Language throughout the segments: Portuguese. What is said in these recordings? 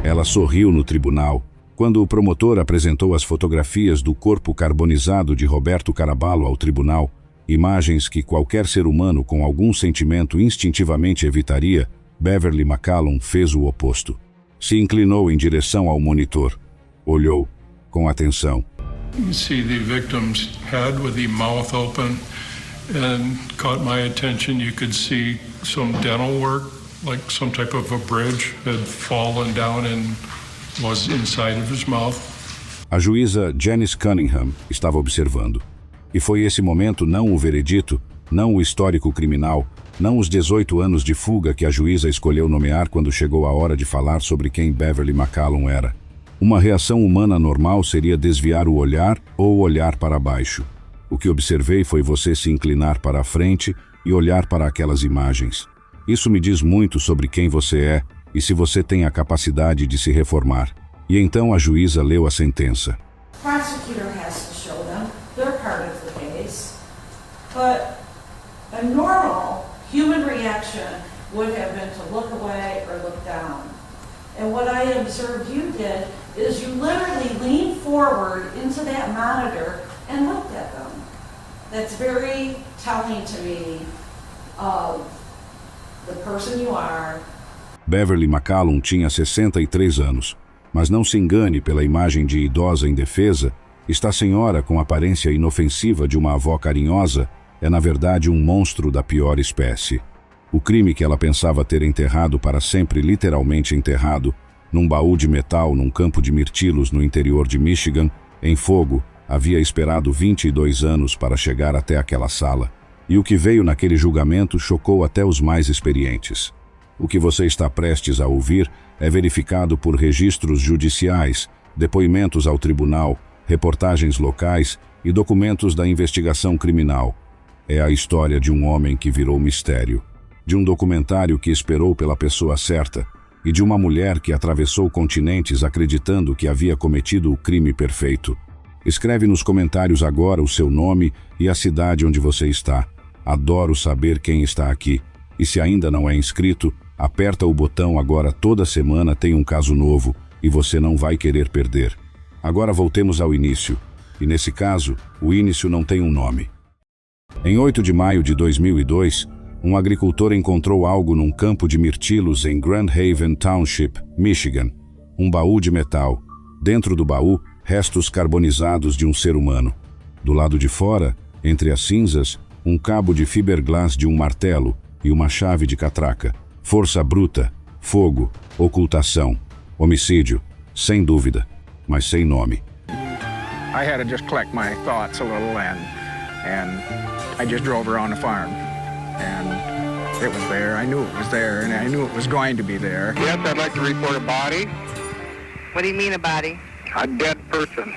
Ela sorriu no tribunal quando o promotor apresentou as fotografias do corpo carbonizado de Roberto Caraballo ao tribunal, imagens que qualquer ser humano com algum sentimento instintivamente evitaria. Beverly McCallum fez o oposto. Se inclinou em direção ao monitor. Olhou com atenção. You see the victim's head with the mouth open and caught my attention. You could see some dental work, like some type of a bridge had fallen down and was inside of his mouth. A juíza Janice Cunningham estava observando. E foi esse momento, não o veredito, não o histórico criminal, não os 18 anos de fuga que a juíza escolheu nomear quando chegou a hora de falar sobre quem Beverly McCallum era. Uma reação humana normal seria desviar o olhar ou olhar para baixo. O que observei foi você se inclinar para a frente e olhar para aquelas imagens. Isso me diz muito sobre quem você é e se você tem a capacidade de se reformar. E então a juíza leu a sentença. Prosecutor has to show them they're part of the case, but a normal human reaction would have been to look away or look down. And what I observed you did is you literally leaned forward into that monitor and looked at them. That's very telling to me of the person you are. Beverly McCallum tinha 63 anos, mas não se engane pela imagem de idosa indefesa. Esta senhora, com aparência inofensiva de uma avó carinhosa, é na verdade um monstro da pior espécie. O crime que ela pensava ter enterrado para sempre, literalmente enterrado, num baú de metal num campo de mirtilos no interior de Michigan, em fogo, havia esperado 22 anos para chegar até aquela sala. E o que veio naquele julgamento chocou até os mais experientes. O que você está prestes a ouvir é verificado por registros judiciais, depoimentos ao tribunal, reportagens locais e documentos da investigação criminal. É a história de um homem que virou mistério, de um documentário que esperou pela pessoa certa e de uma mulher que atravessou continentes acreditando que havia cometido o crime perfeito. Escreve nos comentários agora o seu nome e a cidade onde você está. Adoro saber quem está aqui. E se ainda não é inscrito, aperta o botão agora. Toda semana tem um caso novo e você não vai querer perder. Agora voltemos ao início. E nesse caso, o início não tem um nome. Em 8 de maio de 2002, um agricultor encontrou algo num campo de mirtilos em Grand Haven Township, Michigan. Um baú de metal. Dentro do baú, restos carbonizados de um ser humano. Do lado de fora, entre as cinzas, um cabo de fiberglass de um martelo e uma chave de catraca. Força bruta, fogo, ocultação, homicídio, sem dúvida, mas sem nome. I had to just collect my thoughts a little and I just drove around the farm and it was there. I knew it was there and I knew it was going to be there. Yes, I'd like to report a body. What do you mean a body? A dead person.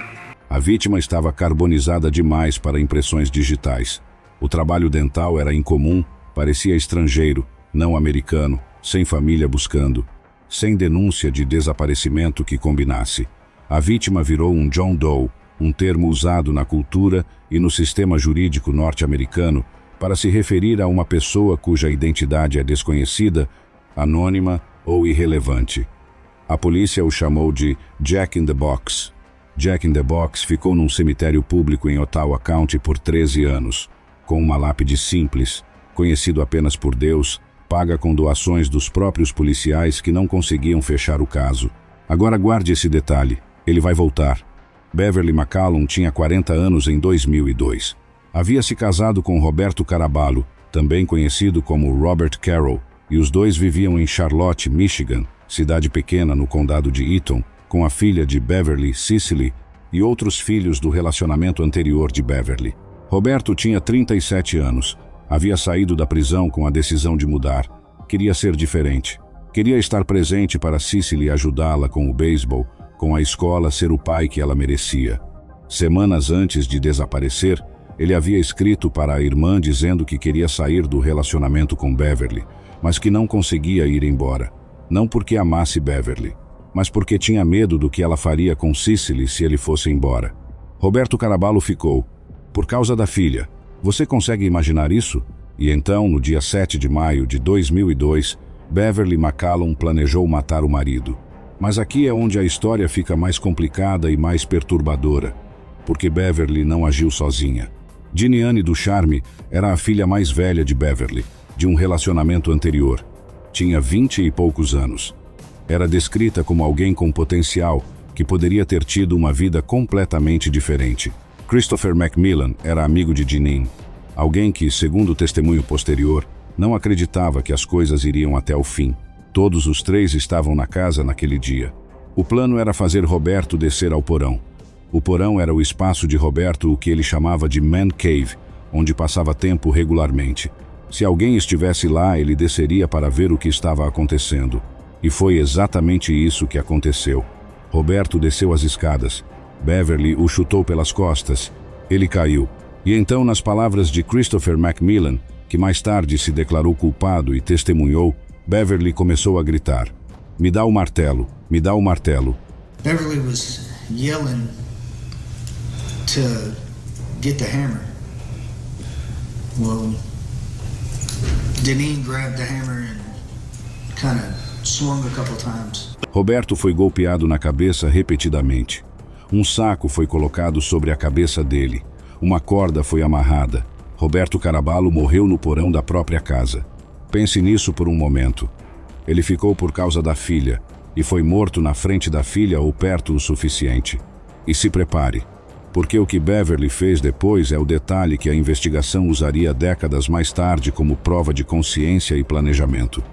A vítima estava carbonizada demais para impressões digitais. O trabalho dental era incomum, parecia estrangeiro, não americano, sem família buscando, sem denúncia de desaparecimento que combinasse. A vítima virou um John Doe, um termo usado na cultura e no sistema jurídico norte-americano para se referir a uma pessoa cuja identidade é desconhecida, anônima ou irrelevante. A polícia o chamou de Jack in the Box. Jack in the Box ficou num cemitério público em Ottawa County por 13 anos, com uma lápide simples, conhecido apenas por Deus, paga com doações dos próprios policiais que não conseguiam fechar o caso. Agora guarde esse detalhe, ele vai voltar. Beverly McCallum tinha 40 anos em 2002. Havia se casado com Roberto Caraballo, também conhecido como Robert Carroll, e os dois viviam em Charlotte, Michigan, cidade pequena no condado de Eaton, com a filha de Beverly, Cicely, e outros filhos do relacionamento anterior de Beverly. Roberto tinha 37 anos. Havia saído da prisão com a decisão de mudar. Queria ser diferente. Queria estar presente para Cicely ajudá-la com o beisebol, com a escola, ser o pai que ela merecia. Semanas antes de desaparecer, ele havia escrito para a irmã dizendo que queria sair do relacionamento com Beverly, mas que não conseguia ir embora. Não porque amasse Beverly, mas porque tinha medo do que ela faria com Cicely se ele fosse embora. Roberto Caraballo ficou, por causa da filha. Você consegue imaginar isso? E então, no dia 7 de maio de 2002, Beverly McCallum planejou matar o marido. Mas aqui é onde a história fica mais complicada e mais perturbadora, porque Beverly não agiu sozinha. Giuliane Ducharme era a filha mais velha de Beverly, de um relacionamento anterior. Tinha 20 e poucos anos. Era descrita como alguém com potencial, que poderia ter tido uma vida completamente diferente. Christopher Macmillan era amigo de Jeanine, alguém que, segundo o testemunho posterior, não acreditava que as coisas iriam até o fim. Todos os três estavam na casa naquele dia. O plano era fazer Roberto descer ao porão. O porão era o espaço de Roberto, o que ele chamava de Man Cave, onde passava tempo regularmente. Se alguém estivesse lá, ele desceria para ver o que estava acontecendo. E foi exatamente isso que aconteceu. Roberto desceu as escadas. Beverly o chutou pelas costas. Ele caiu. E então, nas palavras de Christopher Macmillan, que mais tarde se declarou culpado e testemunhou, Beverly começou a gritar: "Me dá o martelo, me dá o martelo." Beverly was yelling to get the hammer. Well, Jeanine grabbed the hammer and kind of swung a couple times. Roberto foi golpeado na cabeça repetidamente. Um saco foi colocado sobre a cabeça dele. Uma corda foi amarrada. Roberto Caraballo morreu no porão da própria casa. Pense nisso por um momento. Ele ficou por causa da filha, e foi morto na frente da filha ou perto o suficiente. E se prepare, porque o que Beverly fez depois é o detalhe que a investigação usaria décadas mais tarde como prova de consciência e planejamento.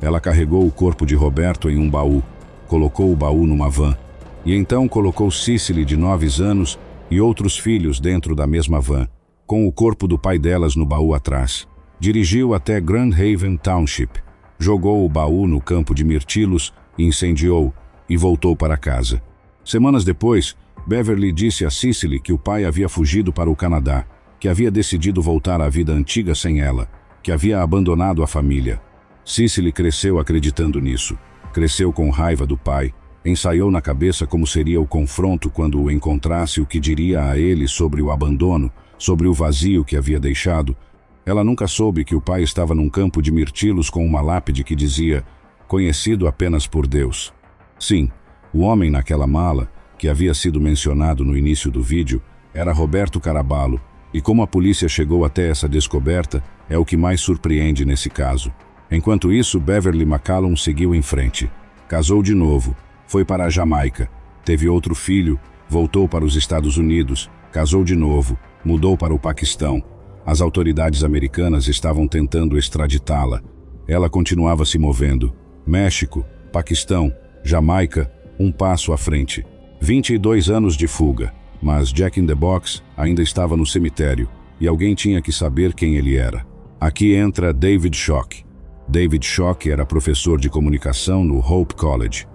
Ela carregou o corpo de Roberto em um baú, colocou o baú numa van, e então colocou Cicely, de 9 anos, e outros filhos dentro da mesma van, com o corpo do pai delas no baú atrás. Dirigiu até Grand Haven Township, jogou o baú no campo de mirtilos, incendiou e voltou para casa. Semanas depois, Beverly disse a Cicely que o pai havia fugido para o Canadá, que havia decidido voltar à vida antiga sem ela, que havia abandonado a família. Cicely cresceu acreditando nisso. Cresceu com raiva do pai, ensaiou na cabeça como seria o confronto quando o encontrasse, o que diria a ele sobre o abandono, sobre o vazio que havia deixado. Ela nunca soube que o pai estava num campo de mirtilos com uma lápide que dizia: "Conhecido apenas por Deus." Sim, o homem naquela mala, que havia sido mencionado no início do vídeo, era Roberto Caraballo, e como a polícia chegou até essa descoberta, é o que mais surpreende nesse caso. Enquanto isso, Beverly McCallum seguiu em frente. Casou de novo, foi para a Jamaica, teve outro filho, voltou para os Estados Unidos, casou de novo, mudou para o Paquistão. As autoridades americanas estavam tentando extraditá-la. Ela continuava se movendo. México, Paquistão, Jamaica, um passo à frente. 22 anos de fuga, mas Jack in the Box ainda estava no cemitério e alguém tinha que saber quem ele era. Aqui entra David Shock. David Shock era professor de comunicação no Hope College.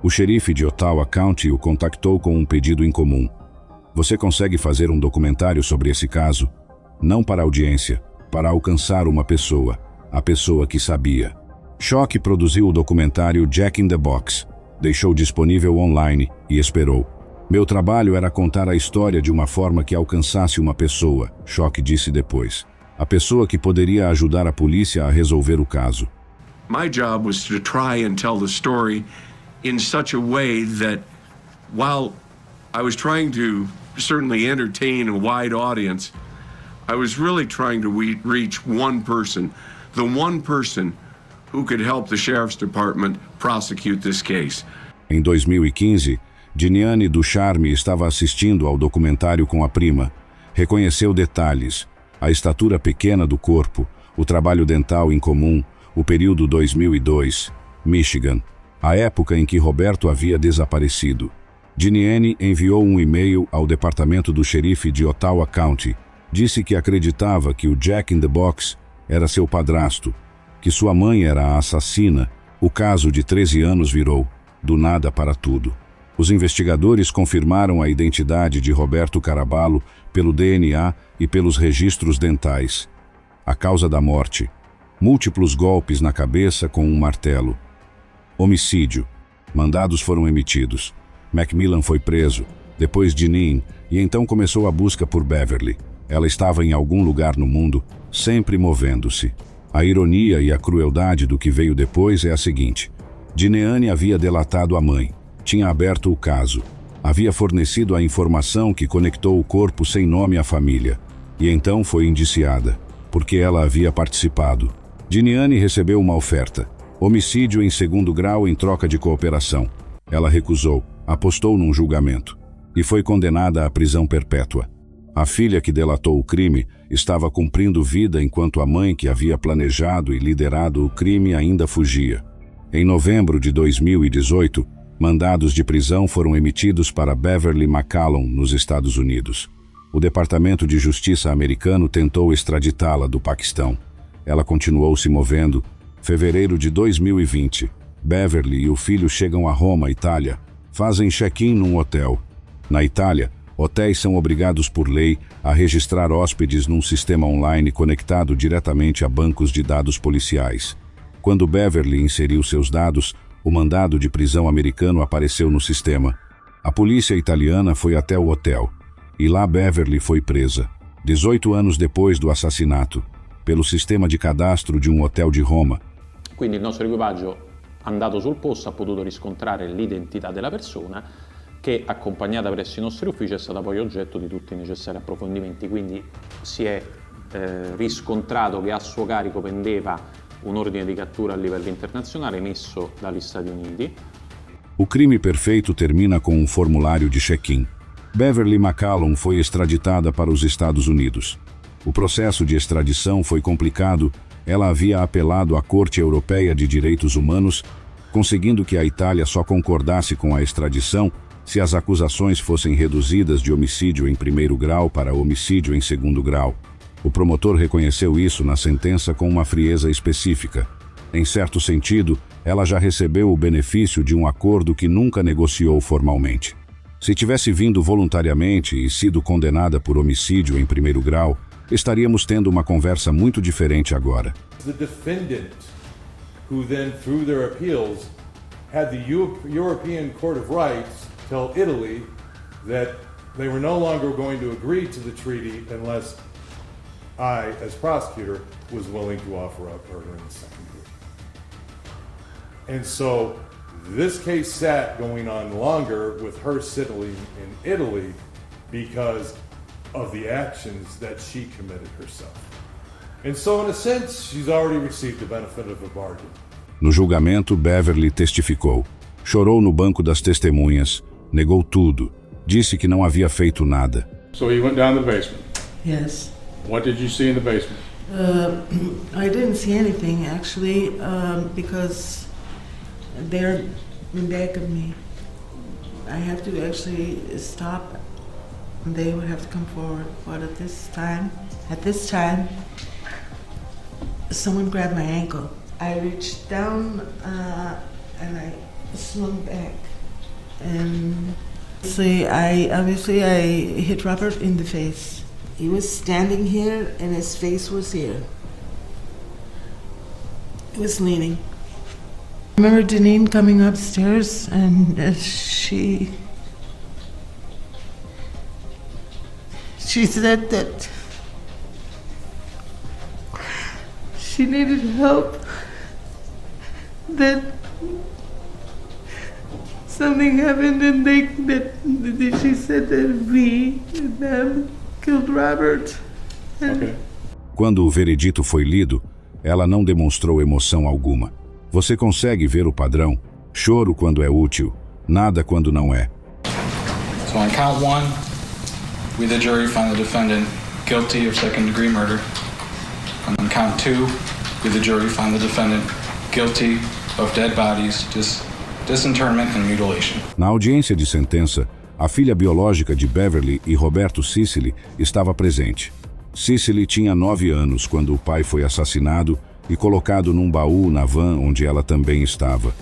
O xerife de Ottawa County o contactou com um pedido incomum. Você consegue fazer um documentário sobre esse caso? Não para audiência, para alcançar uma pessoa, a pessoa que sabia. Shock produziu o documentário Jack in the Box, deixou disponível online e esperou. Meu trabalho era contar a história de uma forma que alcançasse uma pessoa, Shock disse depois. A pessoa que poderia ajudar a polícia a resolver o caso. My job was to try and tell the story in such a way that, while I was trying to certainly entertain a wide audience, I was really trying to reach one person, the one person who could help the Sheriff's Department prosecute this case. Em 2015, Giuliane Ducharme estava assistindo ao documentário com a prima. Reconheceu detalhes, a estatura pequena do corpo, o trabalho dental incomum, o período 2002, Michigan, a época em que Roberto havia desaparecido. Giuliane enviou um e-mail ao departamento do xerife de Ottawa County. Disse que acreditava que o Jack in the Box era seu padrasto, que sua mãe era a assassina. O caso de 13 anos virou, do nada para tudo. Os investigadores confirmaram a identidade de Roberto Caraballo pelo DNA e pelos registros dentais. A causa da morte: múltiplos golpes na cabeça com um martelo. Homicídio. Mandados foram emitidos. Macmillan foi preso, depois Jeanine, e então começou a busca por Beverly. Ela estava em algum lugar no mundo, sempre movendo-se. A ironia e a crueldade do que veio depois é a seguinte: Dineane havia delatado a mãe, tinha aberto o caso, havia fornecido a informação que conectou o corpo sem nome à família, e então foi indiciada, porque ela havia participado. Dineane recebeu uma oferta, homicídio em 2º grau em troca de cooperação. Ela recusou, apostou num julgamento, e foi condenada à prisão perpétua. A filha que delatou o crime estava cumprindo vida enquanto a mãe que havia planejado e liderado o crime ainda fugia. Em novembro de 2018, mandados de prisão foram emitidos para Beverly McCallum, nos Estados Unidos. O Departamento de Justiça americano tentou extraditá-la do Paquistão. Ela continuou se movendo. Fevereiro de 2020, Beverly e o filho chegam a Roma, Itália. Fazem check-in num hotel. Na Itália, hotéis são obrigados por lei a registrar hóspedes num sistema online conectado diretamente a bancos de dados policiais. Quando Beverly inseriu seus dados, o mandado de prisão americano apareceu no sistema. A polícia italiana foi até o hotel, e lá Beverly foi presa, 18 anos depois do assassinato, pelo sistema de cadastro de um hotel de Roma. Quindi il nostro equipaggio, andato sul posto, ha potuto riscontrare l'identità della persona che, accompagnata presso i nostri uffici, è stata poi oggetto di tutti i necessari approfondimenti. Quindi si è riscontrato che a suo carico pendeva un ordine di cattura a livello internazionale emesso dagli Stati Uniti. O crime perfeito termina com um formulário de check-in. Beverly McCallum foi extraditada para os Estados Unidos. O processo de extradição foi complicado. Ela havia apelado à Corte Europeia de Direitos Humanos, conseguindo que a Itália só concordasse com a extradição se as acusações fossem reduzidas de homicídio em 1º grau para homicídio em 2º grau. O promotor reconheceu isso na sentença com uma frieza específica. Em certo sentido, ela já recebeu o benefício de um acordo que nunca negociou formalmente. Se tivesse vindo voluntariamente e sido condenada por homicídio em 1º grau, estaríamos tendo uma conversa muito diferente agora. The defendant, who then, through their appeals, had the European Court of Rights tell Italy that they were no longer going to agree to the treaty unless I, as prosecutor, was willing to offer up murder in the 2nd degree. And so this case sat going on longer with her sitting in Italy because of the actions that she committed herself. And so, in a sense, she's already received the benefit of a bargain. No julgamento, Beverly testificou. Chorou no banco das testemunhas, negou tudo, disse que não havia feito nada. So you went down to the basement? Yes. What did you see in the basement? I didn't see anything, actually, because they're in back of me. I have to actually stop. They would have to come forward. But at this time, someone grabbed my ankle. I reached down and I swung back. And obviously I hit Robert in the face. He was standing here and his face was here. He was leaning. I remember Deneen coming upstairs and she said that she needed help, that something happened and she said that we, them, killed Robert. Okay. Quando o veredito foi lido, ela não demonstrou emoção alguma. Você consegue ver o padrão? Choro quando é útil, nada quando não é. So on count 1, we the jury find the defendant guilty of 2nd-degree murder. On count 2, we the jury find the defendant guilty of dead bodies, disinterment and mutilation. Na audiência de sentença, a filha biológica de Beverly e Roberto Cicely estava presente. Cicely tinha 9 anos quando o pai foi assassinado e colocado num baú na van onde ela também estava.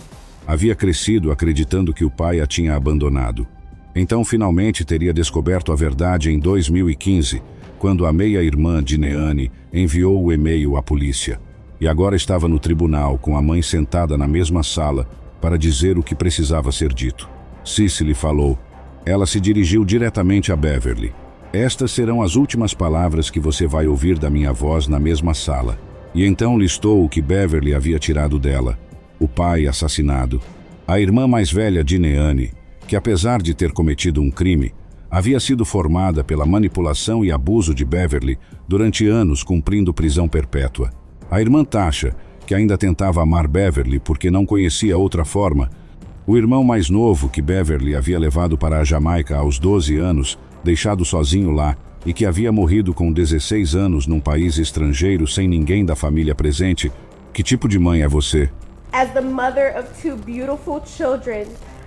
Havia crescido acreditando que o pai a tinha abandonado. Então finalmente teria descoberto a verdade em 2015, quando a meia-irmã Dineane enviou o e-mail à polícia. E agora estava no tribunal com a mãe sentada na mesma sala para dizer o que precisava ser dito. Cicely falou. Ela se dirigiu diretamente a Beverly. Estas serão as últimas palavras que você vai ouvir da minha voz na mesma sala. E então listou o que Beverly havia tirado dela. O pai assassinado. A irmã mais velha de Neane, que apesar de ter cometido um crime, havia sido formada pela manipulação e abuso de Beverly durante anos, cumprindo prisão perpétua. A irmã Tasha, que ainda tentava amar Beverly porque não conhecia outra forma. O irmão mais novo, que Beverly havia levado para a Jamaica aos 12 anos, deixado sozinho lá, e que havia morrido com 16 anos num país estrangeiro sem ninguém da família presente. Que tipo de mãe é você? As the mother of two beautiful children,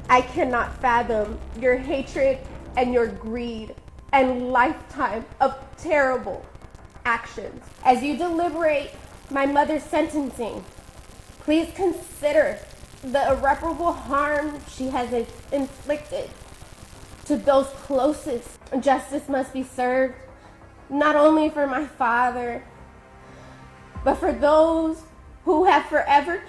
I cannot fathom your hatred and your greed and lifetime of terrible actions. As you deliberate my mother's sentencing, please consider the irreparable harm she has inflicted to those closest. Justice must be served, not only for my father, but for those who have forever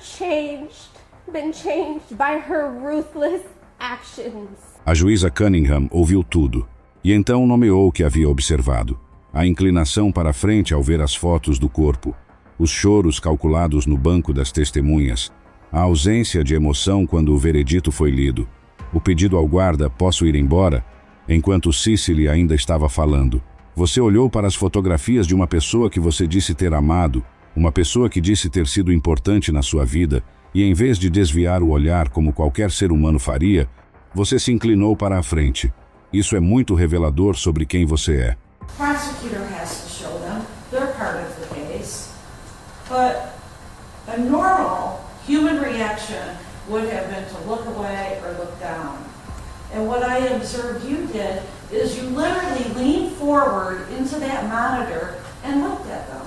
been changed by her ruthless actions. A juíza Cunningham ouviu tudo, e então nomeou o que havia observado. A inclinação para a frente ao ver as fotos do corpo, os choros calculados no banco das testemunhas, a ausência de emoção quando o veredito foi lido, o pedido ao guarda, posso ir embora? Enquanto Cicely ainda estava falando, você olhou para as fotografias de uma pessoa que você disse ter amado, uma pessoa que disse ter sido importante na sua vida, e em vez de desviar o olhar como qualquer ser humano faria, você se inclinou para a frente. Isso é muito revelador sobre quem você é. Prosecutor has to show them they're part of the case, but a normal human reaction would have been to look away or look down. And what I observed you did is you literally leaned forward into that monitor and looked at them.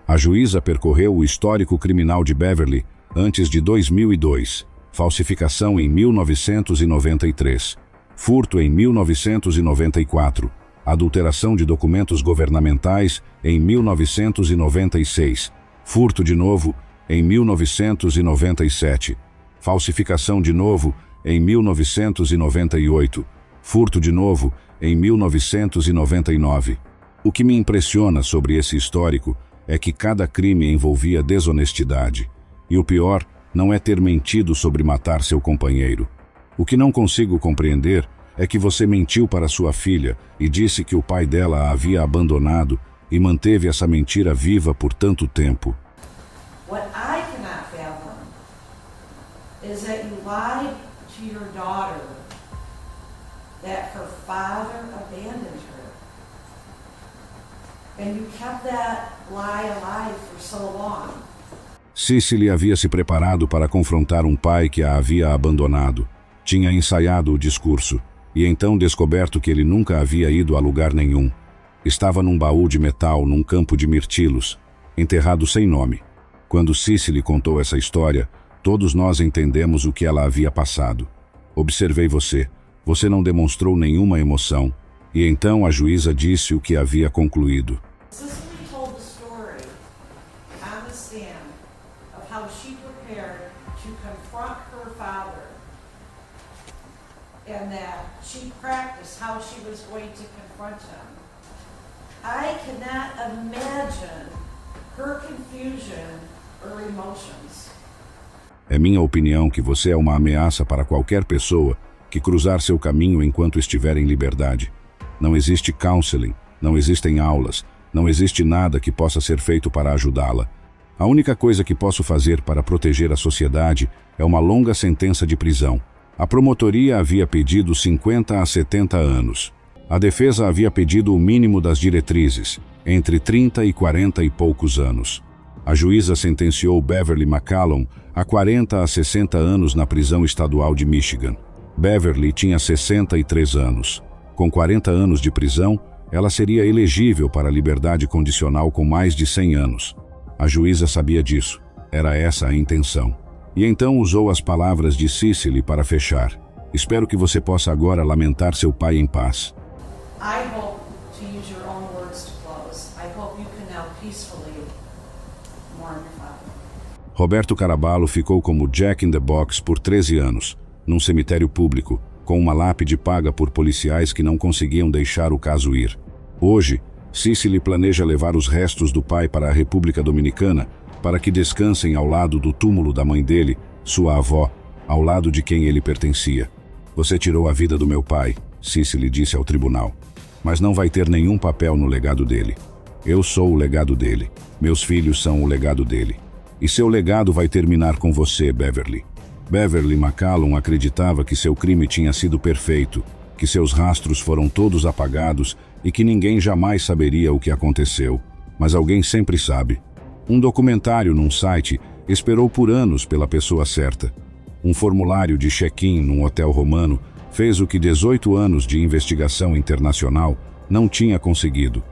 A juíza percorreu o histórico criminal de Beverly antes de 2002, falsificação em 1993, furto em 1994, adulteração de documentos governamentais em 1996, furto de novo em 1997, falsificação de novo em 1998, furto de novo em 1999. O que me impressiona sobre esse histórico é que cada crime envolvia desonestidade. E o pior não é ter mentido sobre matar seu companheiro. O que não consigo compreender é que você mentiu para sua filha e disse que o pai dela a havia abandonado e manteve essa mentira viva por tanto tempo. What I cannot fathom is that you lied to your daughter that her father abandoned her. And you kept that lie alive for so long. Cicely havia se preparado para confrontar um pai que a havia abandonado. Tinha ensaiado o discurso, e então descoberto que ele nunca havia ido a lugar nenhum. Estava num baú de metal num campo de mirtilos, enterrado sem nome. Quando Cicely contou essa história, todos nós entendemos o que ela havia passado. Observei você. Você não demonstrou nenhuma emoção. E então a juíza disse o que havia concluído. Cicely told the story on the stand of how she prepared to confront her father and that she practiced how she was going to confront him. I cannot imagine her confusion or emotions. É minha opinião que você é uma ameaça para qualquer pessoa que cruzar seu caminho enquanto estiver em liberdade. Não existe counseling, não existem aulas, não existe nada que possa ser feito para ajudá-la. A única coisa que posso fazer para proteger a sociedade é uma longa sentença de prisão. A promotoria havia pedido 50 a 70 anos. A defesa havia pedido o mínimo das diretrizes, entre 30 e 40 e poucos anos. A juíza sentenciou Beverly McCallum a 40 a 60 anos na prisão estadual de Michigan. Beverly tinha 63 anos. Com 40 anos de prisão, ela seria elegível para a liberdade condicional com mais de 100 anos. A juíza sabia disso. Era essa a intenção. E então usou as palavras de Cicely para fechar. Espero que você possa agora lamentar seu pai em paz. I hope, to use your own words to close, I hope you can now peacefully mourn your father. Roberto Caraballo ficou como Jack in the Box por 13 anos, num cemitério público, com uma lápide paga por policiais que não conseguiam deixar o caso ir. Hoje, Cicely planeja levar os restos do pai para a República Dominicana para que descansem ao lado do túmulo da mãe dele, sua avó, ao lado de quem ele pertencia. Você tirou a vida do meu pai, Cicely disse ao tribunal. Mas não vai ter nenhum papel no legado dele. Eu sou o legado dele. Meus filhos são o legado dele. E seu legado vai terminar com você, Beverly. Beverly McCallum acreditava que seu crime tinha sido perfeito, que seus rastros foram todos apagados e que ninguém jamais saberia o que aconteceu. Mas alguém sempre sabe. Um documentário num site esperou por anos pela pessoa certa. Um formulário de check-in num hotel romano fez o que 18 anos de investigação internacional não tinha conseguido.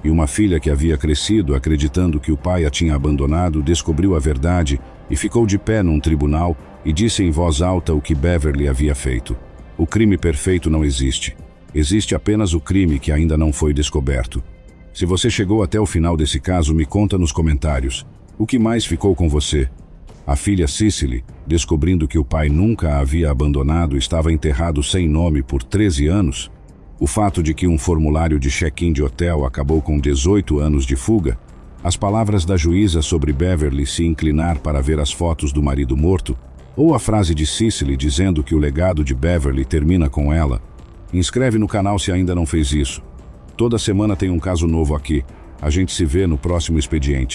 E uma filha que havia crescido acreditando que o pai a tinha abandonado descobriu a verdade e ficou de pé num tribunal e disse em voz alta o que Beverly havia feito. O crime perfeito não existe. Existe apenas o crime que ainda não foi descoberto. Se você chegou até o final desse caso, me conta nos comentários. O que mais ficou com você? A filha Cicely, descobrindo que o pai nunca a havia abandonado, estava enterrado sem nome por 13 anos? O fato de que um formulário de check-in de hotel acabou com 18 anos de fuga? As palavras da juíza sobre Beverly se inclinar para ver as fotos do marido morto? Ou a frase de Cicely dizendo que o legado de Beverly termina com ela? Inscreve no canal se ainda não fez isso. Toda semana tem um caso novo aqui. A gente se vê no próximo expediente.